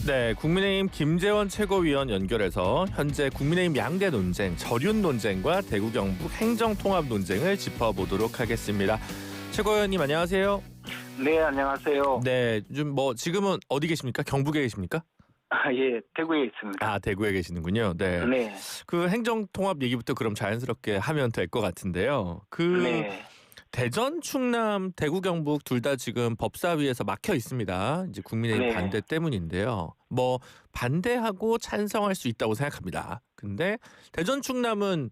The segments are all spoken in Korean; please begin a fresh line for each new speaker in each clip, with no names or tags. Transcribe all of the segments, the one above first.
네, 국민의힘 김재원 최고위원 연결해서 현재 국민의힘 양대 논쟁, 저륜 논쟁과 대구 경북 행정통합 논쟁을 짚어보도록 하겠습니다. 최고위원님 안녕하세요.
네, 안녕하세요.
네, 지금은 어디 계십니까? 경북에 계십니까?
예, 대구에 있습니다.
아, 대구에 계시는군요. 네.
네.
그 행정통합 얘기부터 그럼 자연스럽게 하면 될 것 같은데요.
네.
대전, 충남, 대구, 경북 둘 다 지금 법사위에서 막혀 있습니다. 이제 국민의힘
네.
반대 때문인데요. 반대하고 찬성할 수 있다고 생각합니다. 근데 대전, 충남은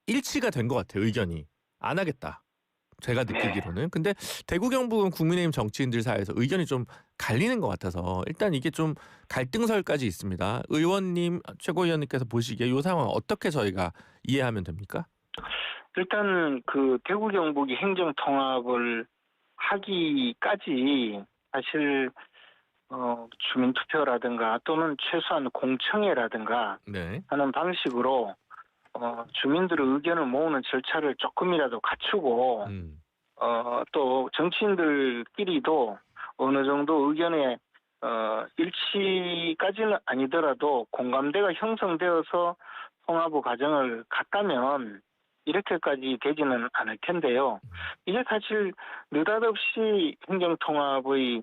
일치가 된 것 같아요. 의견이 안 하겠다. 제가 느끼기로는. 근데 대구, 경북은 국민의힘 정치인들 사이에서 의견이 좀 갈리는 것 같아서 일단 이게 좀 갈등설까지 있습니다. 의원님, 최고위원님께서 보시기에 이 상황 어떻게 저희가 이해하면 됩니까?
일단 그 대구 경북이 행정 통합을 하기까지 사실 주민 투표라든가 또는 최소한 공청회라든가
네.
하는 방식으로 주민들의 의견을 모으는 절차를 조금이라도 갖추고 또 정치인들끼리도 어느 정도 의견에 일치까지는 아니더라도 공감대가 형성되어서 통합의 과정을 갔다면 이렇게까지 되지는 않을 텐데요. 이게 사실 느닷없이 행정통합의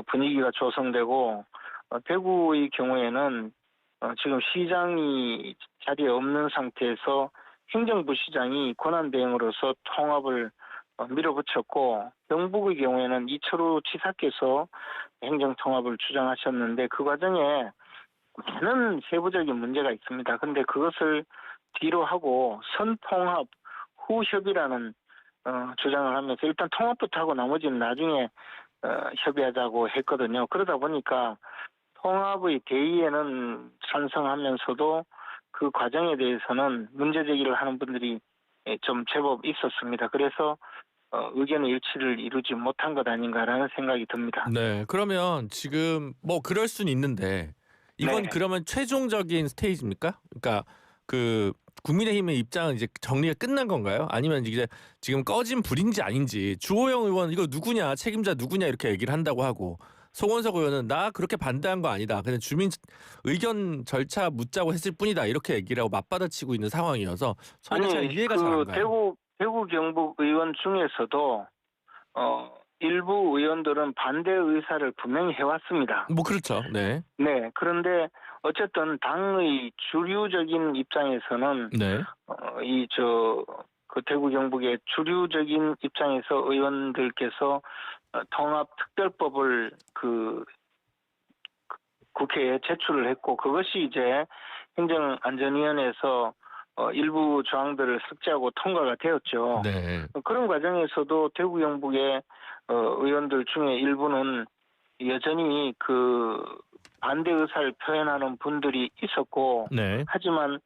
분위기가 조성되고 대구의 경우에는 지금 시장이 자리에 없는 상태에서 행정부 시장이 권한대행으로서 통합을 밀어붙였고 경북의 경우에는 이철우 지사께서 행정통합을 주장하셨는데 그 과정에 많은 세부적인 문제가 있습니다. 그런데 그것을 뒤로 하고 선통합 후협이라는 주장을 하면서 일단 통합부터 하고 나머지는 나중에 협의하자고 했거든요. 그러다 보니까 통합의 대의에는 찬성하면서도 그 과정에 대해서는 문제 제기를 하는 분들이 좀 제법 있었습니다. 그래서 의견의 일치를 이루지 못한 것 아닌가라는 생각이 듭니다.
네, 그러면 지금 그럴 수는 있는데 이건
네.
그러면 최종적인 스테이지입니까? 그러니까 그 국민의힘의 입장은 이제 정리가 끝난 건가요? 아니면 이제 지금 꺼진 불인지 아닌지 주호영 의원 이거 누구냐 책임자 누구냐 이렇게 얘기를 한다고 하고 송원석 의원은 나 그렇게 반대한 거 아니다. 그냥 주민 의견 절차 묻자고 했을 뿐이다. 이렇게 얘기를 하고 맞받아치고 있는 상황이어서 저는 잘 이해가 잘 안 가요.
대구 경북 의원 중에서도 일부 의원들은 반대 의사를 분명히 해왔습니다.
그렇죠. 네.
네. 그런데 어쨌든 당의 주류적인 입장에서는
네.
그 대구 경북의 주류적인 입장에서 의원들께서 통합특별법을 국회에 제출을 했고 그것이 이제 행정안전위원회에서 일부 조항들을 삭제하고 통과가 되었죠.
네.
그런 과정에서도 대구 경북의 의원들 중에 일부는 여전히 그 반대 의사를 표현하는 분들이 있었고,
네.
하지만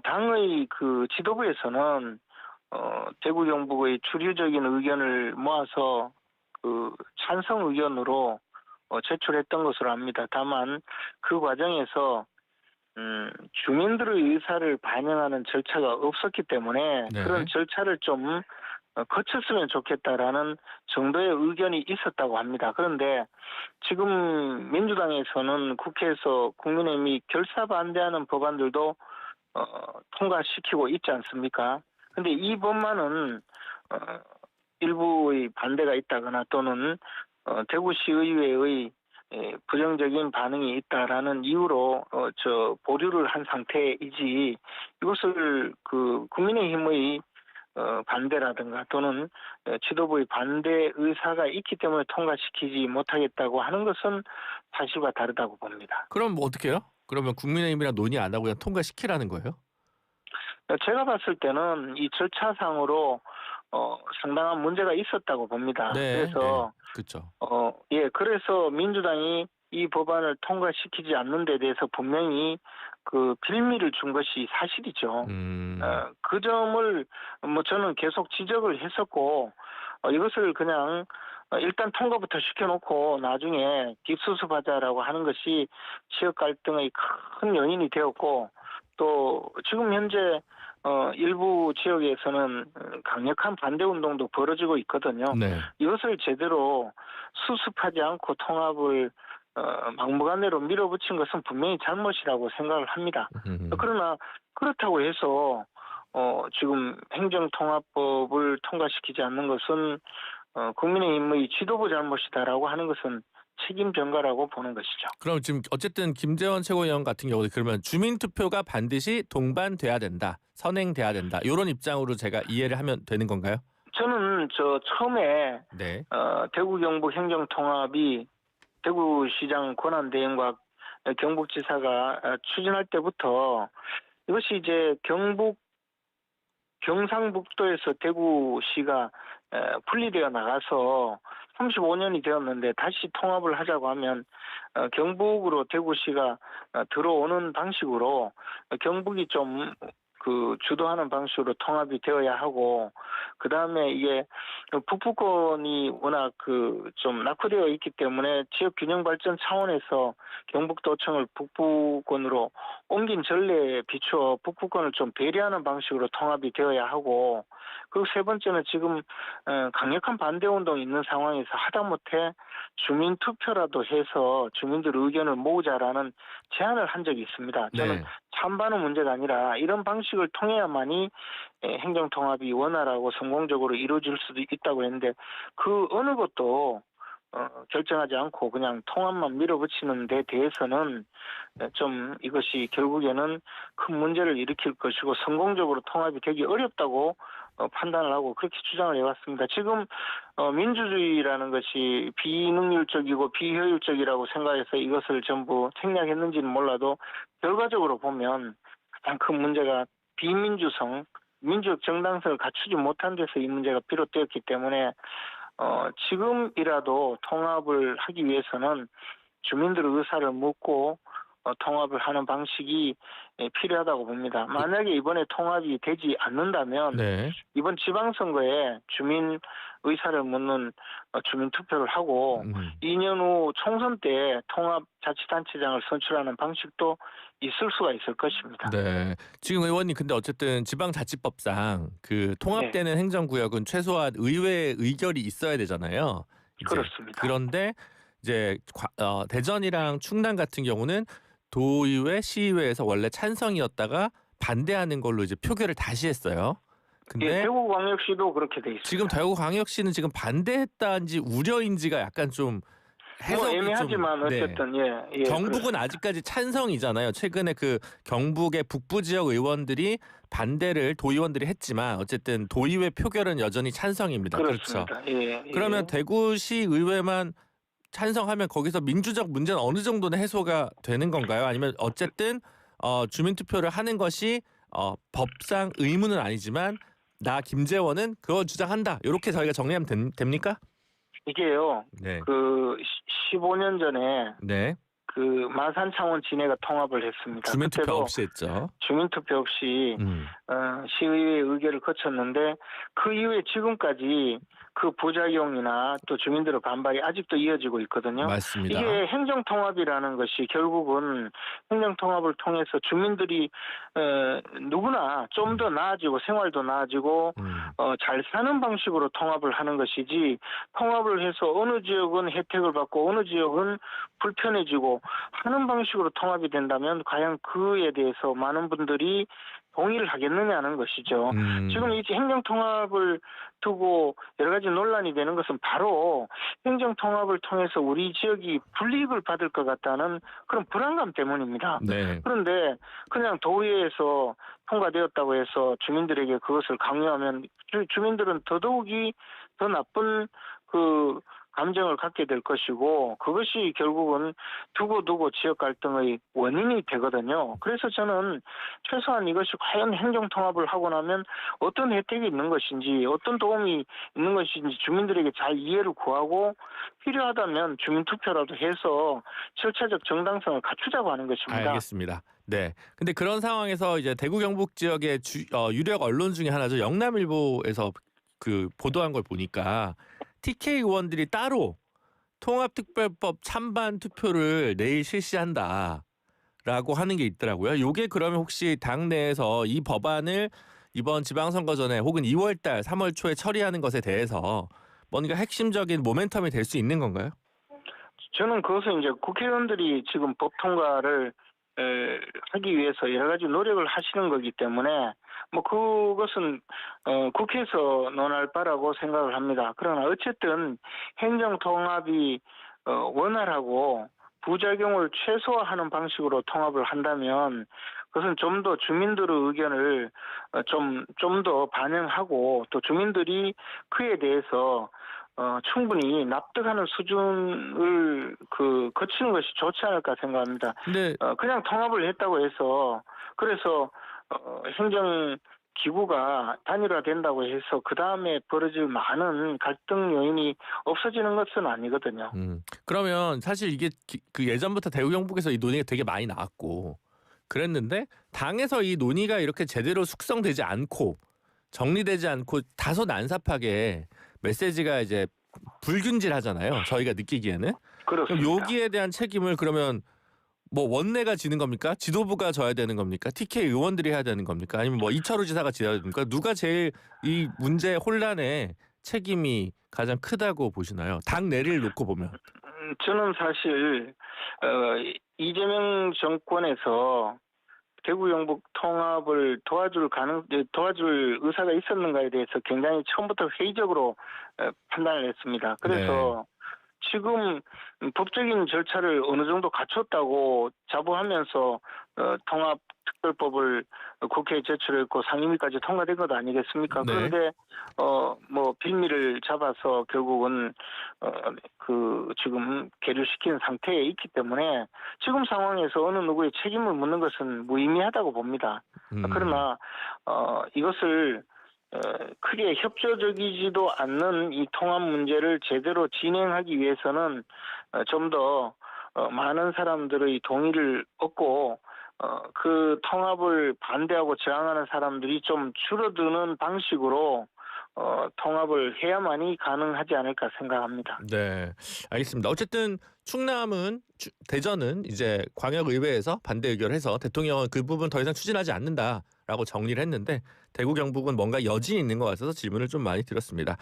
당의 그 지도부에서는 대구 경북의 주류적인 의견을 모아서 그 찬성 의견으로 제출했던 것으로 압니다. 다만 그 과정에서 주민들의 의사를 반영하는 절차가 없었기 때문에
네.
그런 절차를 좀 거쳤으면 좋겠다라는 정도의 의견이 있었다고 합니다. 그런데 지금 민주당에서는 국회에서 국민의힘이 결사 반대하는 법안들도 통과시키고 있지 않습니까? 그런데 이 법만은 일부의 반대가 있다거나 또는 대구시의회의 부정적인 반응이 있다라는 이유로 보류를 한 상태이지 이것을 그 국민의힘의 반대라든가 또는 지도부의 반대 의사가 있기 때문에 통과시키지 못하겠다고 하는 것은 사실과 다르다고 봅니다.
그럼 어떻게 해요? 그러면 국민의힘이랑 논의 안 하고 그냥 통과시키라는 거예요?
제가 봤을 때는 이 절차상으로 상당한 문제가 있었다고 봅니다.
네.
그래서
그렇죠.
그래서 민주당이 이 법안을 통과시키지 않는 데 대해서 분명히 그 빌미를 준 것이 사실이죠. 그 점을 저는 계속 지적을 했었고 이것을 그냥 일단 통과부터 시켜놓고 나중에 뒷수습하자라고 하는 것이 지역 갈등의 큰 요인이 되었고 또 지금 현재 일부 지역에서는 강력한 반대 운동도 벌어지고 있거든요.
네.
이것을 제대로 수습하지 않고 통합을 막무가내로 밀어붙인 것은 분명히 잘못이라고 생각을 합니다. 그러나 그렇다고 해서 지금 행정통합법을 통과시키지 않는 것은 국민의힘의 지도부 잘못이다라고 하는 것은 책임 전가라고 보는 것이죠.
그럼 지금 어쨌든 김재원 최고위원 같은 경우는 그러면 주민투표가 반드시 동반돼야 된다, 선행돼야 된다, 이런 입장으로 제가 이해를 하면 되는 건가요?
저는 처음에
네.
대구 경북 행정통합이 대구시장 권한대행과 경북지사가 추진할 때부터 이것이 이제 경상북도에서 대구시가 분리되어 나가서 35년이 되었는데 다시 통합을 하자고 하면 경북으로 대구시가 들어오는 방식으로 경북이 좀 주도하는 방식으로 통합이 되어야 하고, 그 다음에 이게 북부권이 워낙 좀 낙후되어 있기 때문에 지역 균형 발전 차원에서 경북도청을 북부권으로 옮긴 전례에 비추어 북부권을 좀 배려하는 방식으로 통합이 되어야 하고, 그리고 세 번째는 지금 강력한 반대 운동이 있는 상황에서 하다못해 주민 투표라도 해서 주민들 의견을 모으자라는 제안을 한 적이 있습니다. 저는
네.
찬반의 문제가 아니라 이런 방식을 통해야만이 행정통합이 원활하고 성공적으로 이루어질 수도 있다고 했는데, 그 어느 것도 결정하지 않고 그냥 통합만 밀어붙이는 데 대해서는 좀 이것이 결국에는 큰 문제를 일으킬 것이고 성공적으로 통합이 되기 어렵다고 판단을 하고 그렇게 주장을 해왔습니다. 지금 민주주의라는 것이 비능률적이고 비효율적이라고 생각해서 이것을 전부 생략했는지는 몰라도 결과적으로 보면 가장 큰 문제가 비민주성, 민주적 정당성을 갖추지 못한 데서 이 문제가 비롯되었기 때문에 지금이라도 통합을 하기 위해서는 주민들의 의사를 묻고 통합을 하는 방식이 필요하다고 봅니다. 만약에 이번에 통합이 되지 않는다면
네.
이번 지방선거에 주민 의사를 묻는 주민 투표를 하고 2년 후 총선 때 통합자치단체장을 선출하는 방식도 있을 수가 있을 것입니다.
네. 지금 의원님 근데 어쨌든 지방자치법상 통합되는 행정구역은 최소한 의회 의결이 있어야 되잖아요.
그렇습니다.
그런데 이제 대전이랑 충남 같은 경우는 도의회, 시의회에서 원래 찬성이었다가 반대하는 걸로 이제 표결을 다시 했어요. 근데
대구광역시도 그렇게 돼 있습니다.
지금 대구광역시는 지금 반대했다인지 우려인지가 약간 좀 해석이
애매하지만
좀,
어쨌든 예.
경북은 아직까지 찬성이잖아요. 최근에 경북의 북부 지역 의원들이 반대를 도의원들이 했지만 어쨌든 도의회 표결은 여전히 찬성입니다.
그렇습니다.
그렇죠.
예.
그러면 대구시 의회만 찬성하면 거기서 민주적 문제는 어느 정도는 해소가 되는 건가요? 아니면 어쨌든 주민투표를 하는 것이 법상 의무는 아니지만 나 김재원은 그거 주장한다. 이렇게 저희가 정리하면 됩니까?
이게요.
네.
15년 전에
네.
마산창원 진해가 통합을 했습니다.
주민투표
그때도
없이 했죠.
주민투표 없이 시의회 의결을 거쳤는데 그 이후에 지금까지 그 부작용이나 또 주민들의 반발이 아직도 이어지고 있거든요.
맞습니다.
이게 행정통합이라는 것이 결국은 행정통합을 통해서 주민들이 누구나 좀 더 나아지고 생활도 나아지고 잘 사는 방식으로 통합을 하는 것이지, 통합을 해서 어느 지역은 혜택을 받고 어느 지역은 불편해지고 하는 방식으로 통합이 된다면 과연 그에 대해서 많은 분들이 동의를 하겠느냐는 것이죠. 지금 이 행정통합을 두고 여러 가지 논란이 되는 것은 바로 행정통합을 통해서 우리 지역이 불이익을 받을 것 같다는 그런 불안감 때문입니다.
네.
그런데 그냥 도의회에서 통과되었다고 해서 주민들에게 그것을 강요하면 주민들은 더더욱이 더 나쁜 감정을 갖게 될 것이고, 그것이 결국은 두고두고 지역 갈등의 원인이 되거든요. 그래서 저는 최소한 이것이 과연 행정통합을 하고 나면 어떤 혜택이 있는 것인지, 어떤 도움이 있는 것인지 주민들에게 잘 이해를 구하고 필요하다면 주민투표라도 해서 절차적 정당성을 갖추자고 하는 것입니다.
알겠습니다. 네. 근데 그런 상황에서 이제 대구 경북 지역의 유력 언론 중에 하나죠. 영남일보에서 보도한 걸 보니까 TK 의원들이 따로 통합특별법 찬반 투표를 내일 실시한다라고 하는 게 있더라고요. 이게 그러면 혹시 당내에서 이 법안을 이번 지방선거 전에 혹은 2월달, 3월 초에 처리하는 것에 대해서 뭔가 핵심적인 모멘텀이 될 수 있는 건가요?
저는 그것은 이제 국회의원들이 지금 법 통과를 하기 위해서 여러 가지 노력을 하시는 거기 때문에 뭐 그것은 국회에서 논할 바라고 생각을 합니다. 그러나 어쨌든 행정 통합이 원활하고 부작용을 최소화하는 방식으로 통합을 한다면 그것은 좀 더 주민들의 의견을 좀 더 반영하고 또 주민들이 그에 대해서 충분히 납득하는 수준을 거치는 것이 좋지 않을까 생각합니다.
근데
그냥 통합을 했다고 해서 그래서 행정 기구가 단일화된다고 해서 그 다음에 벌어질 많은 갈등 요인이 없어지는 것은 아니거든요.
그러면 사실 이게 그 예전부터 대구 경북에서 이 논의가 되게 많이 나왔고 그랬는데 당에서 이 논의가 이렇게 제대로 숙성되지 않고 정리되지 않고 다소 난삽하게 메시지가 이제 불균질하잖아요. 저희가 느끼기에는. 그럼
그렇습니다.
여기에 대한 책임을 그러면 뭐 원내가 지는 겁니까? 지도부가 져야 되는 겁니까? TK 의원들이 해야 되는 겁니까? 아니면 뭐 이철우 지사가 져야 됩니까? 누가 제일 이 문제 혼란에 책임이 가장 크다고 보시나요? 당 내를 놓고 보면.
저는 사실 이재명 정권에서 대구 경북 통합을 도와줄 의사가 있었는가에 대해서 굉장히 처음부터 회의적으로 판단을 했습니다. 그래서 지금 법적인 절차를 어느 정도 갖췄다고 자부하면서 통합특별법을 국회에 제출했고 상임위까지 통과된 것 아니겠습니까?
네.
그런데 뭐 빌미를 잡아서 결국은 지금 계류시킨 상태에 있기 때문에 지금 상황에서 어느 누구의 책임을 묻는 것은 무의미하다고 봅니다. 그러나 이것을 크게 협조적이지도 않는 이 통합 문제를 제대로 진행하기 위해서는 좀 더 많은 사람들의 동의를 얻고 그 통합을 반대하고 저항하는 사람들이 좀 줄어드는 방식으로 통합을 해야만이 가능하지 않을까 생각합니다.
네, 알겠습니다. 어쨌든 충남은 대전은 이제 광역의회에서 반대 의결해서 대통령은 그 부분 더 이상 추진하지 않는다라고 정리를 했는데 대구 경북은 뭔가 여진이 있는 것 같아서 질문을 좀 많이 드렸습니다.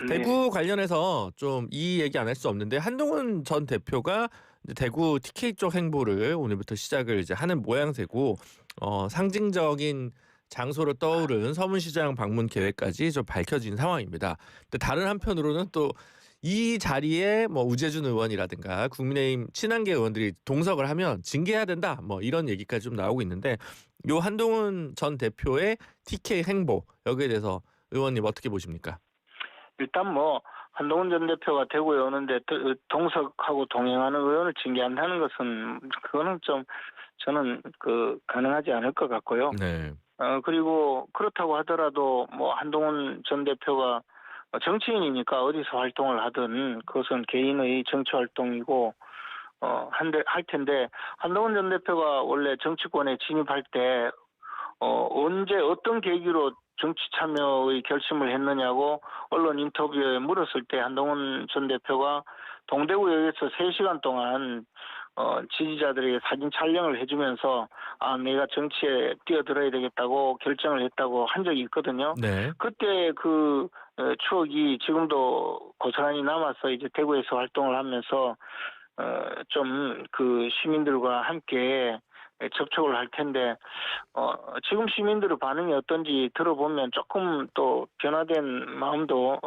네.
대구 관련해서 좀 이 얘기 안 할 수 없는데 한동훈 전 대표가 이제 대구 TK 쪽 행보를 오늘부터 시작을 이제 하는 모양새고 상징적인 장소로 떠오른 서문시장 방문 계획까지 좀 밝혀진 상황입니다. 근데 다른 한편으로는 또 이 자리에 뭐 우재준 의원이라든가 국민의힘 친한계 의원들이 동석을 하면 징계해야 된다 뭐 이런 얘기까지 좀 나오고 있는데 요 한동훈 전 대표의 TK 행보 여기에 대해서 의원님 어떻게 보십니까?
일단 뭐 한동훈 전 대표가 대구에 오는데 동석하고 동행하는 의원을 징계한다는 것은 그거는 좀 저는 가능하지 않을 것 같고요.
네.
그리고 그렇다고 하더라도 뭐 한동훈 전 대표가 정치인이니까 어디서 활동을 하든 그것은 개인의 정치 활동이고 할 텐데 한동훈 전 대표가 원래 정치권에 진입할 때 언제 어떤 계기로 정치 참여의 결심을 했느냐고 언론 인터뷰에 물었을 때 한동훈 전 대표가 동대구역에서 3시간 동안 지지자들에게 사진 촬영을 해주면서 내가 정치에 뛰어들어야 되겠다고 결정을 했다고 한 적이 있거든요.
네.
그때 그 추억이 지금도 고스란히 남아서 이제 대구에서 활동을 하면서 좀 시민들과 함께 접촉을 할 텐데 지금 시민들의 반응이 어떤지 들어보면 조금 또 변화된 마음도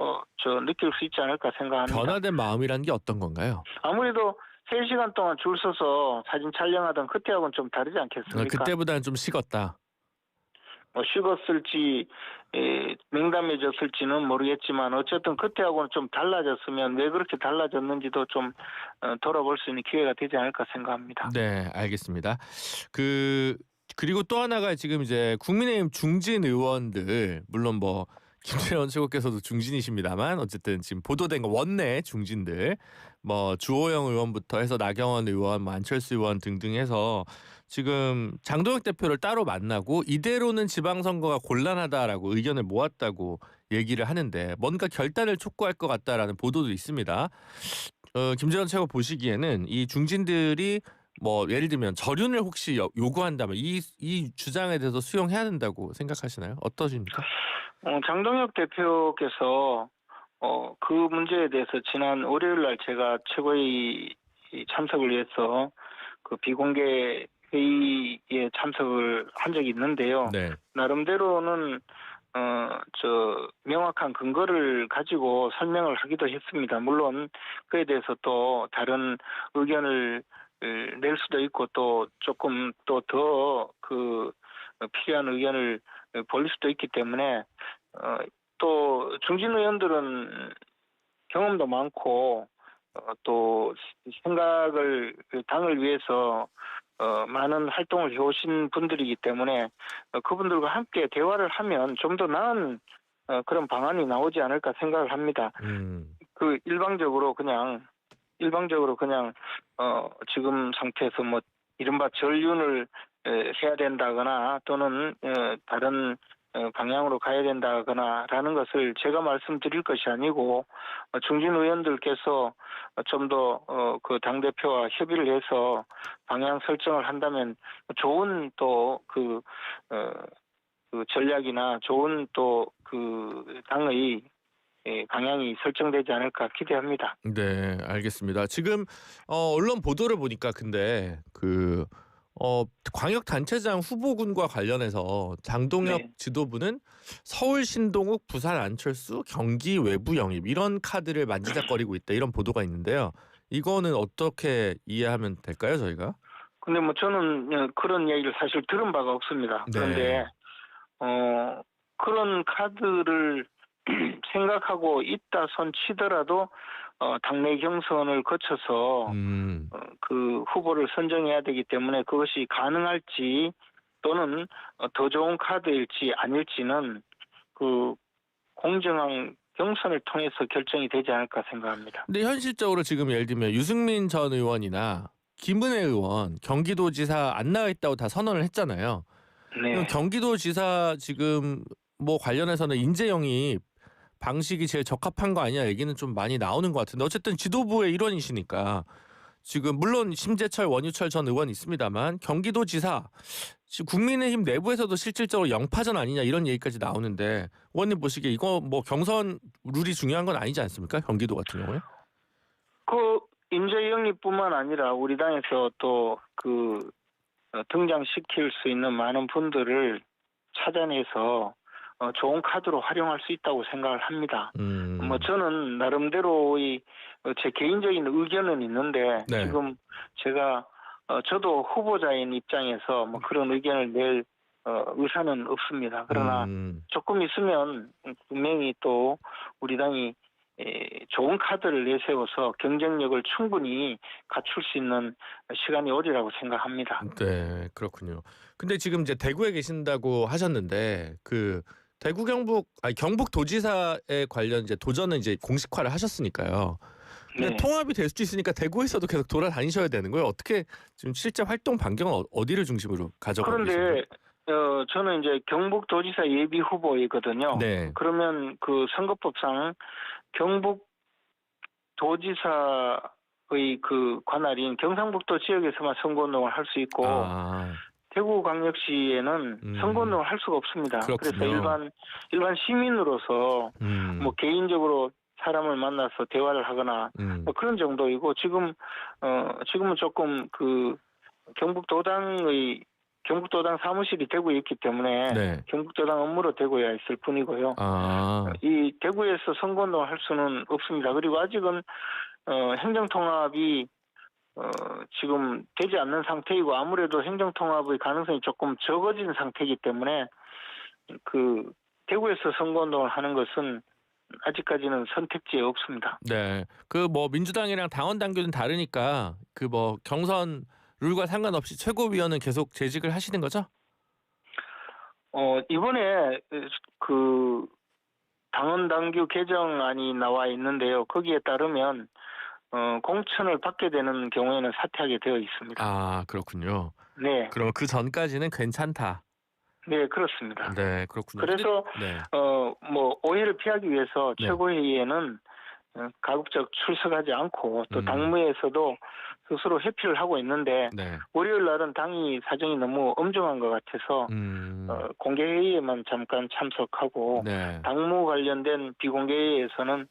느낄 수 있지 않을까 생각합니다.
변화된 마음이라는 게 어떤 건가요?
아무래도 3시간 동안 줄 서서 사진 촬영하던 그때하고는 좀 다르지 않겠습니까?
그때보다는 좀 식었다.
식었을지 냉담해졌을지는 모르겠지만 어쨌든 그때하고는 좀 달라졌으면 왜 그렇게 달라졌는지도 좀 돌아볼 수 있는 기회가 되지 않을까 생각합니다.
네, 알겠습니다. 그리고 또 하나가 지금 이제 국민의힘 중진 의원들 물론 뭐 김재원 최고께서도 중진이십니다만 어쨌든 지금 보도된 거 원내 중진들 뭐 주호영 의원부터 해서 나경원 의원, 뭐 안철수 의원 등등 해서 지금 장동혁 대표를 따로 만나고 이대로는 지방선거가 곤란하다라고 의견을 모았다고 얘기를 하는데 뭔가 결단을 촉구할 것 같다라는 보도도 있습니다. 김재원 최고 보시기에는 이 중진들이 뭐 예를 들면 저륜을 혹시 요구한다면 이 주장에 대해서 수용해야 된다고 생각하시나요? 어떠십니까?
장동혁 대표께서 그 문제에 대해서 지난 월요일 날 제가 최고위에 이 참석을 위해서 그 비공개 회의에 참석을 한 적이 있는데요.
네.
나름대로는 명확한 근거를 가지고 설명을 하기도 했습니다. 물론 그에 대해서 또 다른 의견을 낼 수도 있고 또 조금 또 더 필요한 의견을 벌일 수도 있기 때문에 또 중진 의원들은 경험도 많고 또 생각을 당을 위해서 많은 활동을 해오신 분들이기 때문에 그분들과 함께 대화를 하면 좀 더 나은 그런 방안이 나오지 않을까 생각을 합니다. 그 일방적으로 그냥 지금 상태에서 뭐 이른바 전륜을 해야 된다거나 또는 다른 방향으로 가야 된다거나라는 것을 제가 말씀드릴 것이 아니고 중진 의원들께서 좀 더 그 당대표와 협의를 해서 방향 설정을 한다면 좋은 또 그 전략이나 좋은 또 그 당의 방향이 설정되지 않을까 기대합니다.
네, 알겠습니다. 지금 언론 보도를 보니까 근데 광역단체장 후보군과 관련해서 장동혁
네.
지도부는 서울 신동욱, 부산 안철수, 경기 외부 영입 이런 카드를 만지작거리고 있다 이런 보도가 있는데요. 이거는 어떻게 이해하면 될까요, 저희가?
근데 뭐 저는 그런 얘기를 사실 들은 바가 없습니다.
네.
그런데 그런 카드를 생각하고 있다 손 치더라도 당내 경선을 거쳐서 그 후보를 선정해야 되기 때문에 그것이 가능할지 또는 더 좋은 카드일지 아닐지는 그 공정한 경선을 통해서 결정이 되지 않을까 생각합니다.
근데 현실적으로 지금 예를 들면 유승민 전 의원이나 김은혜 의원 경기도지사 안 나가 있다고 다 선언을 했잖아요.
네.
경기도지사 지금 뭐 관련해서는 인재 영입 방식이 제일 적합한 거 아니냐 얘기는 좀 많이 나오는 것 같은데 어쨌든 지도부의 일원이시니까 지금 물론 심재철, 원유철 전 의원이 있습니다만 경기도지사 지금 국민의힘 내부에서도 실질적으로 영파전 아니냐 이런 얘기까지 나오는데 의원님 보시기에 이거 뭐 경선 룰이 중요한 건 아니지 않습니까? 경기도 같은 경우에?
그 인재 영입뿐만 아니라 우리 당에서 또 등장시킬 수 있는 많은 분들을 찾아내서 좋은 카드로 활용할 수 있다고 생각을 합니다. 뭐 저는 나름대로의 제 개인적인 의견은 있는데
네.
지금 제가 저도 후보자인 입장에서 뭐 그런 의견을 낼 의사는 없습니다. 그러나 조금 있으면 분명히 또 우리 당이 좋은 카드를 내세워서 경쟁력을 충분히 갖출 수 있는 시간이 오리라고 생각합니다.
네, 그렇군요. 근데 지금 이제 대구에 계신다고 하셨는데 대구 경북도지사에 관련 이제 도전은 이제 공식화를 하셨으니까요. 근데
네.
통합이 될 수도 있으니까 대구에서도 계속 돌아다니셔야 되는 거예요. 어떻게 지금 실제 활동 반경은 어디를 중심으로 가져가고 계신가요?
그런데 저는 이제 경북도지사 예비 후보이거든요.
네.
그러면 그 선거법상 경북도지사의 그 관할인 경상북도 지역에서만 선거운동을 할 수 있고 대구광역시에는 선거운동을 할 수가 없습니다.
그렇군요.
그래서 일반 시민으로서 뭐 개인적으로 사람을 만나서 대화를 하거나 뭐 그런 정도이고 지금은 조금 그 경북도당 사무실이 대구에 있기 때문에
네.
경북도당 업무로 대구에 있을 뿐이고요. 이 대구에서 선거운동을 할 수는 없습니다. 그리고 아직은 행정통합이 지금 되지 않는 상태이고 아무래도 행정통합의 가능성이 조금 적어진 상태이기 때문에 그 대구에서 선거운동을 하는 것은 아직까지는 선택지에 없습니다.
네. 그 뭐 민주당이랑 당원 당규는 다르니까 그 뭐 경선 룰과 상관없이 최고위원은 계속 재직을 하시는 거죠?
이번에 그 당원 당규 개정안이 나와 있는데요. 거기에 따르면 공천을 받게 되는 경우에는 사퇴하게 되어 있습니다.
아, 그렇군요.
네.
그럼 그 전까지는 괜찮다.
네, 그렇습니다.
네, 그렇군요.
그래서
네.
뭐 오해를 피하기 위해서
네.
최고회의에는 가급적 출석하지 않고 또 당무에서도 스스로 회피를 하고 있는데
네.
월요일 날은 당이 사정이 너무 엄중한 것 같아서 공개회의에만 잠깐 참석하고
네.
당무 관련된 비공개회의에서는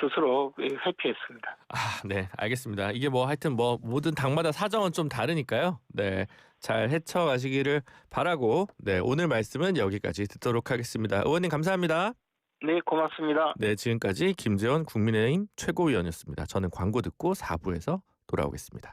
스스로 회피했습니다.
아, 네, 알겠습니다. 이게 뭐 하여튼 뭐 모든 당마다 사정은 좀 다르니까요. 네, 잘 헤쳐가시기를 바라고, 네, 오늘 말씀은 여기까지 듣도록 하겠습니다. 의원님 감사합니다.
네, 고맙습니다.
네, 지금까지 김재원 국민의힘 최고위원이었습니다. 저는 광고 듣고 4부에서 돌아오겠습니다.